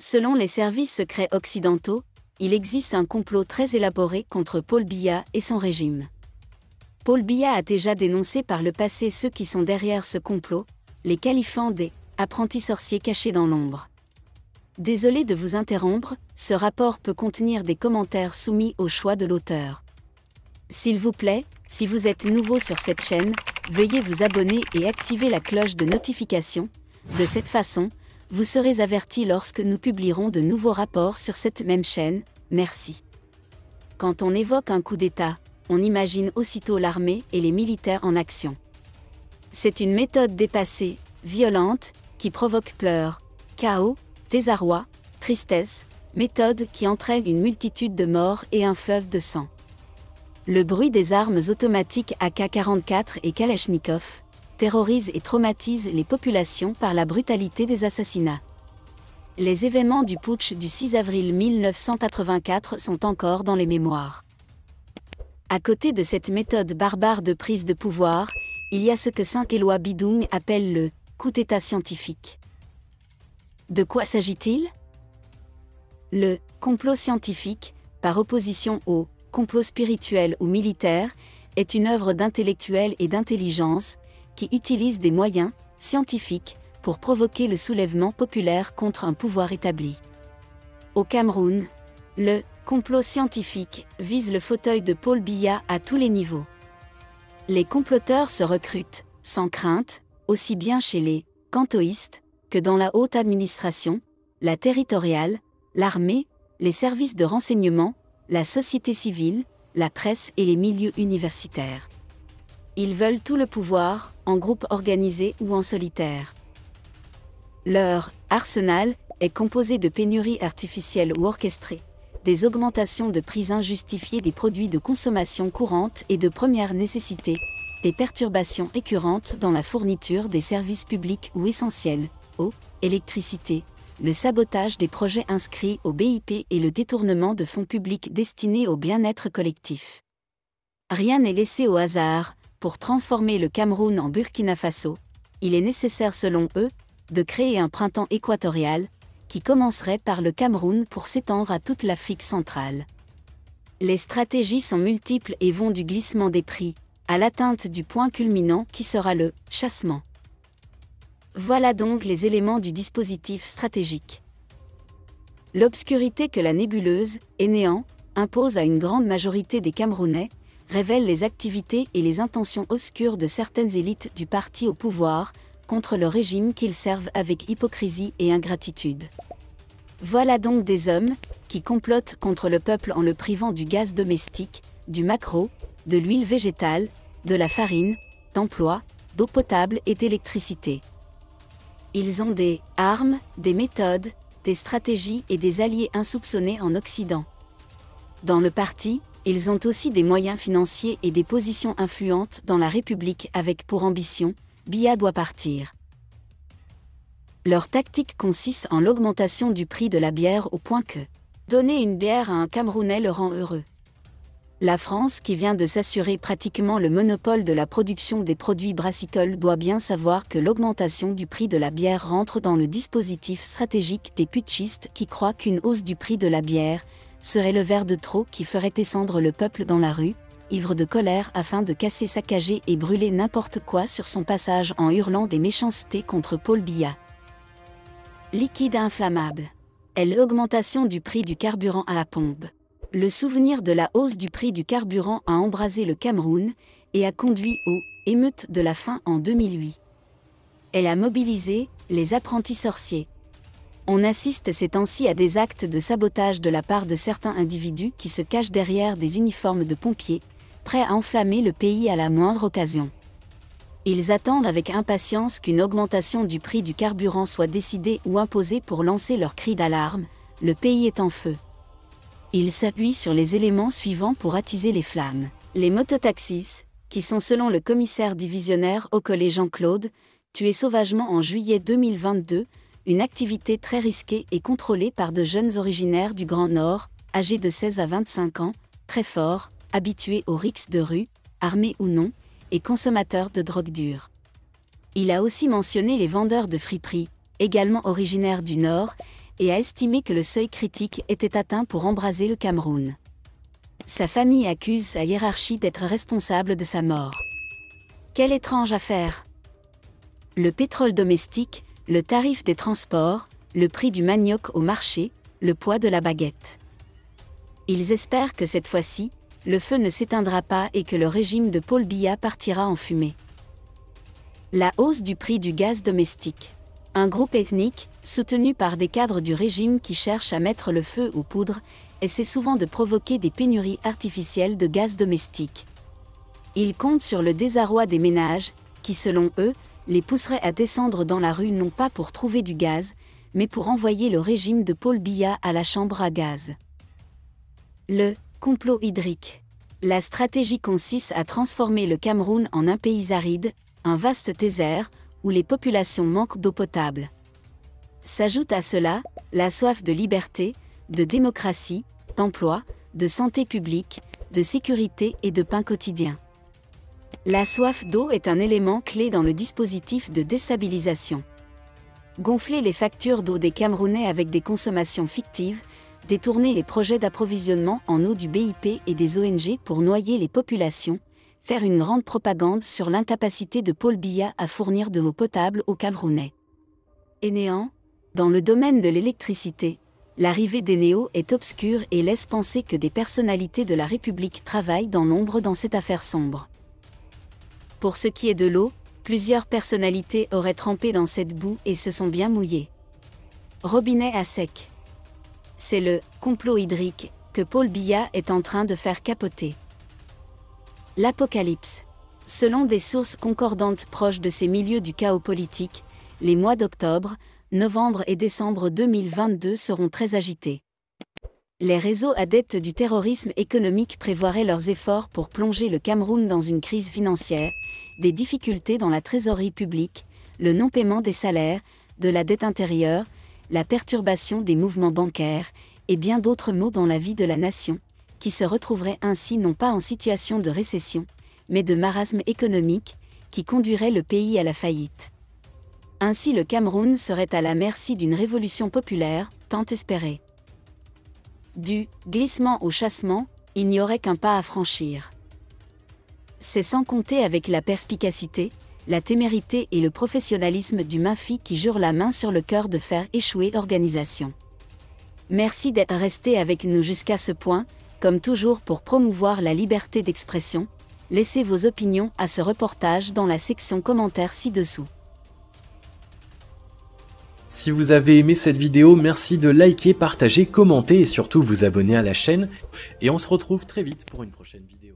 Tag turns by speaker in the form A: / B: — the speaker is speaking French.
A: Selon les services secrets occidentaux, il existe un complot très élaboré contre Paul Biya et son régime. Paul Biya a déjà dénoncé par le passé ceux qui sont derrière ce complot, les qualifiant des « apprentis sorciers cachés dans l'ombre ». Désolé de vous interrompre, ce rapport peut contenir des commentaires soumis au choix de l'auteur. S'il vous plaît, si vous êtes nouveau sur cette chaîne, veuillez vous abonner et activer la cloche de notification. De cette façon, vous serez averti lorsque nous publierons de nouveaux rapports sur cette même chaîne. Merci. Quand on évoque un coup d'État, on imagine aussitôt l'armée et les militaires en action. C'est une méthode dépassée, violente, qui provoque pleurs, chaos, désarroi, tristesse, méthode qui entraîne une multitude de morts et un fleuve de sang. Le bruit des armes automatiques AK-44 et Kalachnikov terrorise et traumatise les populations par la brutalité des assassinats. Les événements du putsch du 6 avril 1984 sont encore dans les mémoires. À côté de cette méthode barbare de prise de pouvoir, il y a ce que Saint-Éloi Bidung appelle le « coup d'État scientifique ». De quoi s'agit-il? Le « complot scientifique », par opposition au « complot spirituel ou militaire », est une œuvre d'intellectuel et d'intelligence, qui utilise des moyens scientifiques pour provoquer le soulèvement populaire contre un pouvoir établi. Au Cameroun, le complot scientifique vise le fauteuil de Paul Biya à tous les niveaux. Les comploteurs se recrutent, sans crainte, aussi bien chez les cantoïstes que dans la haute administration, la territoriale, l'armée, les services de renseignement, la société civile, la presse et les milieux universitaires. Ils veulent tout le pouvoir, en groupe organisé ou en solitaire. Leur arsenal est composé de pénuries artificielles ou orchestrées, des augmentations de prix injustifiées des produits de consommation courante et de première nécessité, des perturbations récurrentes dans la fourniture des services publics ou essentiels, eau, électricité, le sabotage des projets inscrits au BIP et le détournement de fonds publics destinés au bien-être collectif. Rien n'est laissé au hasard. Pour transformer le Cameroun en Burkina Faso, il est nécessaire selon eux, de créer un printemps équatorial, qui commencerait par le Cameroun pour s'étendre à toute l'Afrique centrale. Les stratégies sont multiples et vont du glissement des prix, à l'atteinte du point culminant qui sera le « chassement ». Voilà donc les éléments du dispositif stratégique. L'obscurité que la nébuleuse, et néant, impose à une grande majorité des Camerounais, révèle les activités et les intentions obscures de certaines élites du parti au pouvoir, contre le régime qu'ils servent avec hypocrisie et ingratitude. Voilà donc des hommes, qui complotent contre le peuple en le privant du gaz domestique, du maquereau, de l'huile végétale, de la farine, d'emploi, d'eau potable et d'électricité. Ils ont des armes, des méthodes, des stratégies et des alliés insoupçonnés en Occident. Dans le parti, ils ont aussi des moyens financiers et des positions influentes dans la République avec pour ambition, Biya doit partir. Leur tactique consiste en l'augmentation du prix de la bière au point que donner une bière à un Camerounais le rend heureux. La France, qui vient de s'assurer pratiquement le monopole de la production des produits brassicoles, doit bien savoir que l'augmentation du prix de la bière rentre dans le dispositif stratégique des putschistes qui croient qu'une hausse du prix de la bière serait le verre de trop qui ferait descendre le peuple dans la rue, ivre de colère afin de casser, saccager et brûler n'importe quoi sur son passage en hurlant des méchancetés contre Paul Biya. Liquide inflammable. Est l'augmentation du prix du carburant à la pompe. Le souvenir de la hausse du prix du carburant a embrasé le Cameroun et a conduit aux émeutes de la faim en 2008. Elle a mobilisé les apprentis sorciers. On assiste ces temps-ci à des actes de sabotage de la part de certains individus qui se cachent derrière des uniformes de pompiers, prêts à enflammer le pays à la moindre occasion. Ils attendent avec impatience qu'une augmentation du prix du carburant soit décidée ou imposée pour lancer leur cri d'alarme, le pays est en feu. Ils s'appuient sur les éléments suivants pour attiser les flammes. Les mototaxis, qui sont selon le commissaire divisionnaire Okole Jean-Claude, tués sauvagement en juillet 2022, une activité très risquée et contrôlée par de jeunes originaires du Grand Nord, âgés de 16 à 25 ans, très forts, habitués aux rixes de rue, armés ou non, et consommateurs de drogue dure. Il a aussi mentionné les vendeurs de friperies, également originaires du Nord, et a estimé que le seuil critique était atteint pour embraser le Cameroun. Sa famille accuse sa hiérarchie d'être responsable de sa mort. Quelle étrange affaire! Le pétrole domestique, le tarif des transports, le prix du manioc au marché, le poids de la baguette. Ils espèrent que cette fois-ci, le feu ne s'éteindra pas et que le régime de Paul Biya partira en fumée. La hausse du prix du gaz domestique. Un groupe ethnique, soutenu par des cadres du régime qui cherchent à mettre le feu aux poudres, essaie souvent de provoquer des pénuries artificielles de gaz domestique. Ils comptent sur le désarroi des ménages, qui selon eux, les pousseraient à descendre dans la rue non pas pour trouver du gaz, mais pour envoyer le régime de Paul Biya à la chambre à gaz. Le complot hydrique. La stratégie consiste à transformer le Cameroun en un pays aride, un vaste désert, où les populations manquent d'eau potable. S'ajoute à cela, la soif de liberté, de démocratie, d'emploi, de santé publique, de sécurité et de pain quotidien. La soif d'eau est un élément clé dans le dispositif de déstabilisation. Gonfler les factures d'eau des Camerounais avec des consommations fictives, détourner les projets d'approvisionnement en eau du BIP et des ONG pour noyer les populations, faire une grande propagande sur l'incapacité de Paul Biya à fournir de l'eau potable aux Camerounais. Et néant, dans le domaine de l'électricité, l'arrivée des néos est obscure et laisse penser que des personnalités de la République travaillent dans l'ombre dans cette affaire sombre. Pour ce qui est de l'eau, plusieurs personnalités auraient trempé dans cette boue et se sont bien mouillées. Robinet à sec. C'est le « complot hydrique » que Paul Biya est en train de faire capoter. L'apocalypse. Selon des sources concordantes proches de ces milieux du chaos politique, les mois d'octobre, novembre et décembre 2022 seront très agités. Les réseaux adeptes du terrorisme économique prévoiraient leurs efforts pour plonger le Cameroun dans une crise financière, des difficultés dans la trésorerie publique, le non-paiement des salaires, de la dette intérieure, la perturbation des mouvements bancaires, et bien d'autres maux dans la vie de la nation, qui se retrouveraient ainsi non pas en situation de récession, mais de marasme économique, qui conduirait le pays à la faillite. Ainsi le Cameroun serait à la merci d'une révolution populaire, tant espérée. Du glissement au chassement, il n'y aurait qu'un pas à franchir. C'est sans compter avec la perspicacité, la témérité et le professionnalisme du Mafi qui jure la main sur le cœur de faire échouer l'organisation. Merci d'être resté avec nous jusqu'à ce point, comme toujours pour promouvoir la liberté d'expression. Laissez vos opinions à ce reportage dans la section commentaires ci-dessous.
B: Si vous avez aimé cette vidéo, merci de liker, partager, commenter et surtout vous abonner à la chaîne. Et on se retrouve très vite pour une prochaine vidéo.